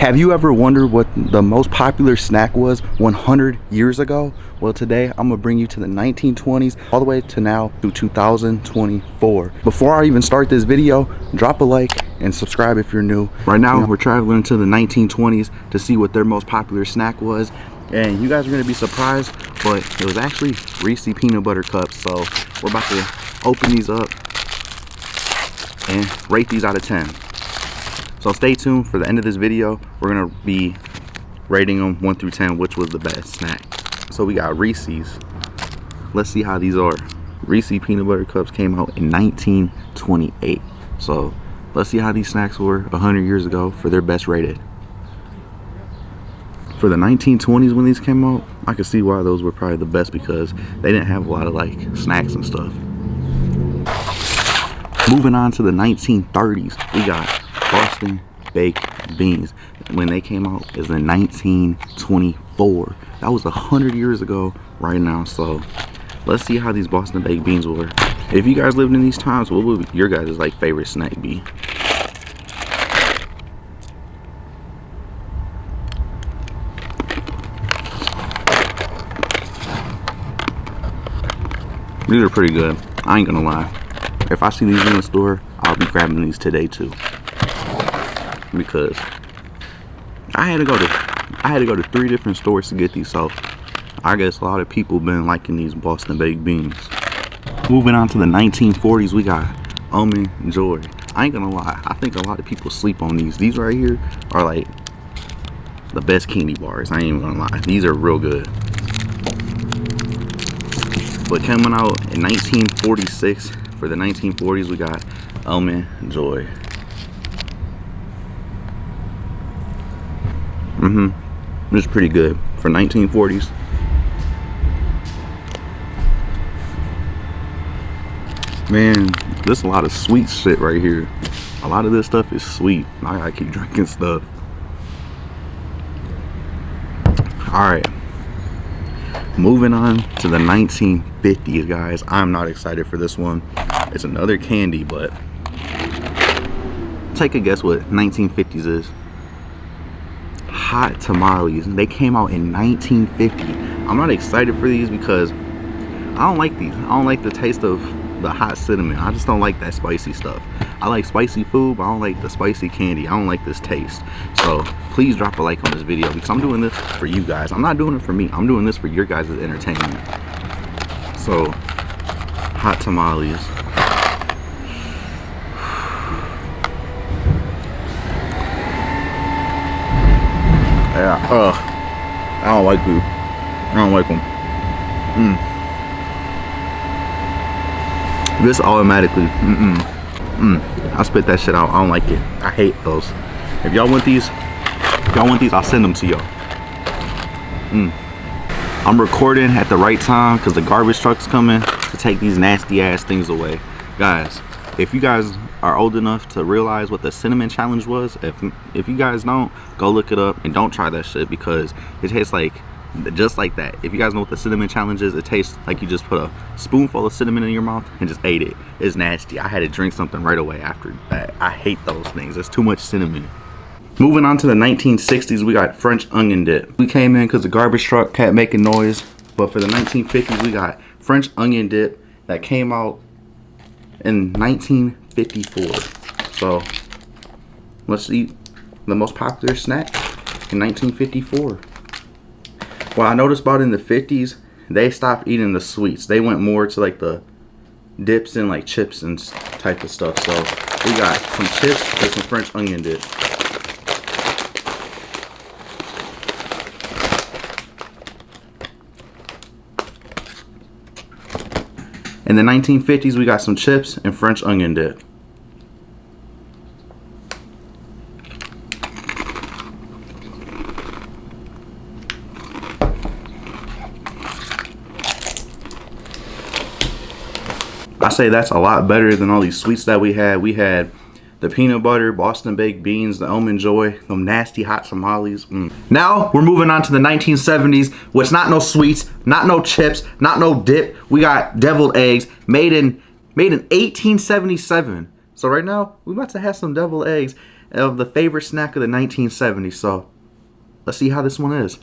Have you ever wondered what the most popular snack was 100 years ago? Well, today I'm gonna bring you to the 1920s all the way to now to 2024. Before I even start this video, drop a like and subscribe if you're new. Right now we're traveling to the 1920s to see what their most popular snack was. And you guys are gonna be surprised, but it was actually Reese's peanut butter cups. So we're about to open these up and rate these out of 10. So stay tuned for the end of this video. We're gonna be rating them 1 through 10, which was the best snack. So we got Reese's. Let's see how these are. Reese's peanut butter cups came out in 1928. So let's see how these snacks were 100 years ago for their best rated. For the 1920s when these came out, I could see why those were probably the best because they didn't have a lot of like snacks and stuff. Moving on to the 1930s, we got Boston baked beans. When they came out is in 1924. That was 100 years ago right now. So let's see how these Boston baked beans were. If you guys lived in these times, what would your guys' like favorite snack be? These are pretty good, I ain't gonna lie. If I see these in the store, I'll be grabbing these today too. Because I had to go to 3 different stores to get these, so I guess a lot of people been liking these Boston baked beans. Moving on to the 1940s, we got Almond Joy. I ain't gonna lie, I think a lot of people sleep on these. These right here are like the best candy bars, I ain't even gonna lie. These are real good. But coming out in 1946, for the 1940s, we got Almond Joy. It's pretty good for 1940s. Man, there's a lot of sweet shit right here. A lot of this stuff is sweet. I gotta keep drinking stuff. Alright. Moving on to the 1950s, guys. I'm not excited for this one. It's another candy, but take a guess what 1950s is. Hot tamales. They came out in 1950. I'm not excited for these because I don't like these. I don't like the taste of the hot cinnamon. I just don't like that spicy stuff. I like spicy food, but I don't like the spicy candy. I don't like this taste. So please drop a like on this video because I'm doing this for you guys. I'm not doing it for me. I'm doing this for your guys' entertainment. So hot tamales. Yeah, I don't like these. I don't like them. This automatically, I spit that shit out. I don't like it. I hate those. If y'all want these, I'll send them to y'all. I'm recording at the right time because the garbage truck's coming to take these nasty ass things away. Guys, if you guys are old enough to realize what the cinnamon challenge was, if you guys don't, go look it up and don't try that shit because it tastes like just like that. If you guys know what the cinnamon challenge is, it tastes like you just put a spoonful of cinnamon in your mouth and just ate it. It's nasty. I had to drink something right away after that. I hate those things. It's too much cinnamon. Moving on to the 1960s, we got French onion dip. We came in because the garbage truck kept making noise, but for the 1950s, we got French onion dip that came out in 1954. So let's eat the most popular snack in 1954. What I noticed about in the 50s, they stopped eating the sweets. They went more to like the dips and like chips and type of stuff. So we got some chips and some French onion dip. In the 1950s, we got some chips and French onion dip. I say that's a lot better than all these sweets that we had. We had the peanut butter, Boston baked beans, the Almond Joy, them nasty hot tamales. Now we're moving on to the 1970s, which not no sweets, not no chips, not no dip. We got deviled eggs made in 1877. So right now we're about to have some deviled eggs. of the favorite snack of the 1970s. So let's see how this one is.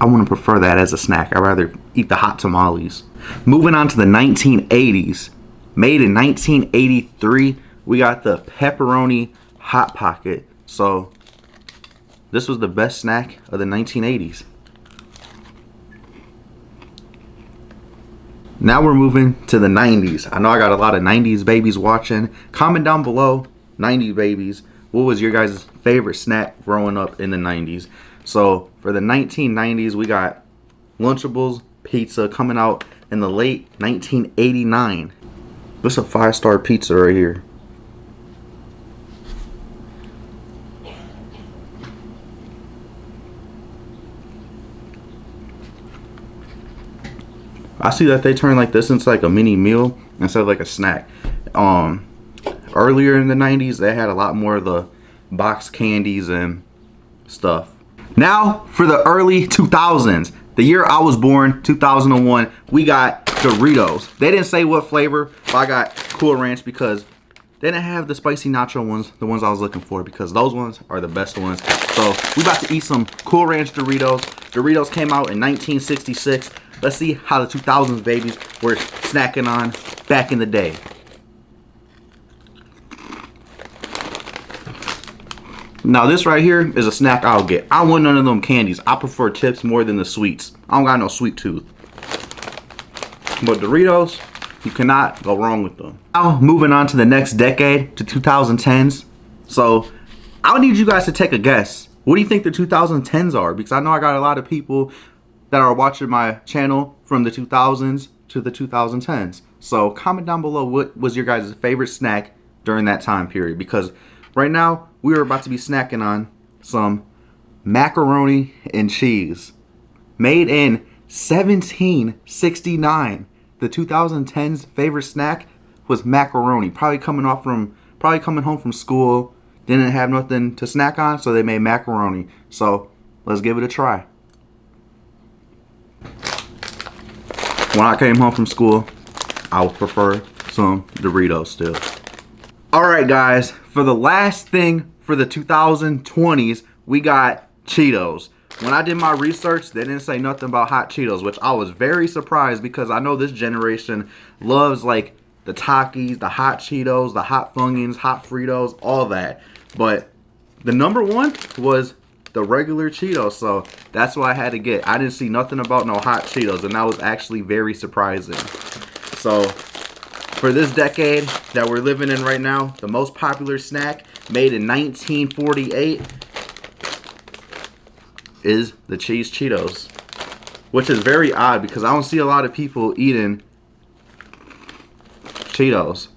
I wouldn't prefer that as a snack. I'd rather eat the hot tamales. Moving on to the 1980s. Made in 1983, we got the pepperoni Hot Pocket. So this was the best snack of the 1980s. Now we're moving to the 90s. I know I got a lot of 90s babies watching. Comment down below, 90s babies, what was your guys' favorite snack growing up in the 90s? So for the 1990s, we got Lunchables pizza coming out in the late 1989. This is a 5-star pizza right here. I see that they turn like this into like a mini meal instead of like a snack. Earlier in the 90s, they had a lot more of the box candies and stuff. Now for the early 2000s, the year I was born, 2001, we got Doritos. They didn't say what flavor, but I got Cool Ranch because they didn't have the spicy nacho ones, the ones I was looking for, because those ones are the best ones. So we about to eat some Cool Ranch Doritos. Doritos came out in 1966. Let's see how the 2000s babies were snacking on back in the day. Now this right here is a snack I'll get. I don't want none of them candies. I prefer chips more than the sweets. I don't got no sweet tooth. But Doritos, you cannot go wrong with them. Now moving on to the next decade, to 2010s. So I need you guys to take a guess. What do you think the 2010s are? Because I know I got a lot of people that are watching my channel from the 2000s to the 2010s. So comment down below what was your guys' favorite snack during that time period. Because right now, we are about to be snacking on some macaroni and cheese. Made in 1769. The 2010s favorite snack was macaroni. Probably coming home from school, didn't have nothing to snack on, so they made macaroni. So let's give it a try. When I came home from school, I would prefer some Doritos still. Alright guys, for the last thing for the 2020s, we got Cheetos. When I did my research, they didn't say nothing about hot Cheetos, which I was very surprised because I know this generation loves like the Takis, the hot Cheetos, the hot Funyuns, hot Fritos, all that. But the number one was the regular Cheetos, so that's what I had to get. I didn't see nothing about no hot Cheetos, and that was actually very surprising. So for this decade that we're living in right now, the most popular snack made in 1948 is the cheese Cheetos, which is very odd because I don't see a lot of people eating Cheetos.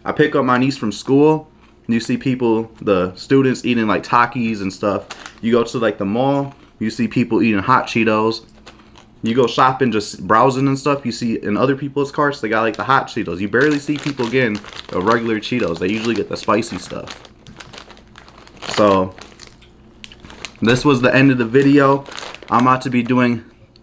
I pick up my niece from school, you see people, the students eating like Takis and stuff. You go to like the mall, you see people eating hot Cheetos. You go shopping, just browsing and stuff, you see in other people's carts, they got like the hot Cheetos. You barely see people getting the regular Cheetos. They usually get the spicy stuff. So this was the end of the video. I'm about to be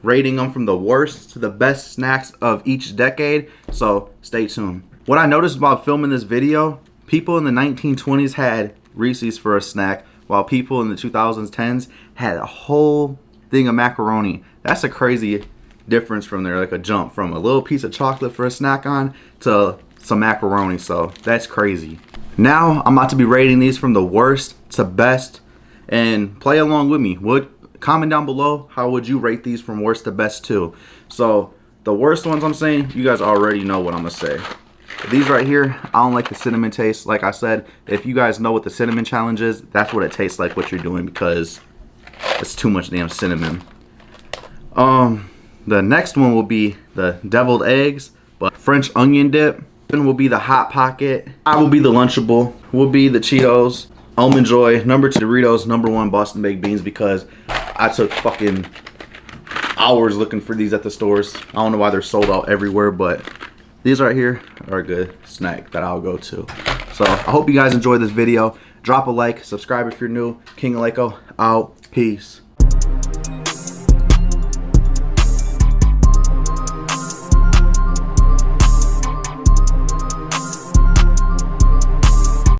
rating them from the worst to the best snacks of each decade. So stay tuned. What I noticed about filming this video, people in the 1920s had Reese's for a snack, while people in the 2010s had a whole thing of macaroni. That's a crazy difference from there, like a jump from a little piece of chocolate for a snack on to some macaroni. So that's crazy. Now I'm about to be rating these from the worst to best, and play along with me. Comment down below, how would you rate these from worst to best too? So the worst ones I'm saying, you guys already know what I'm gonna say. These right here, I don't like the cinnamon taste. Like I said, if you guys know what the cinnamon challenge is, that's what it tastes like, what you're doing, because it's too much damn cinnamon. The next one will be the deviled eggs, but French onion dip. Then will be the Hot Pocket. I will be the Lunchable. Will be the Cheetos. Almond Joy. Number 2 Doritos. Number 1 Boston Baked Beans, because I took fucking hours looking for these at the stores. I don't know why they're sold out everywhere, but these right here are a good snack that I'll go to. So I hope you guys enjoyed this video. Drop a like, subscribe if you're new. King Aleko out. Peace.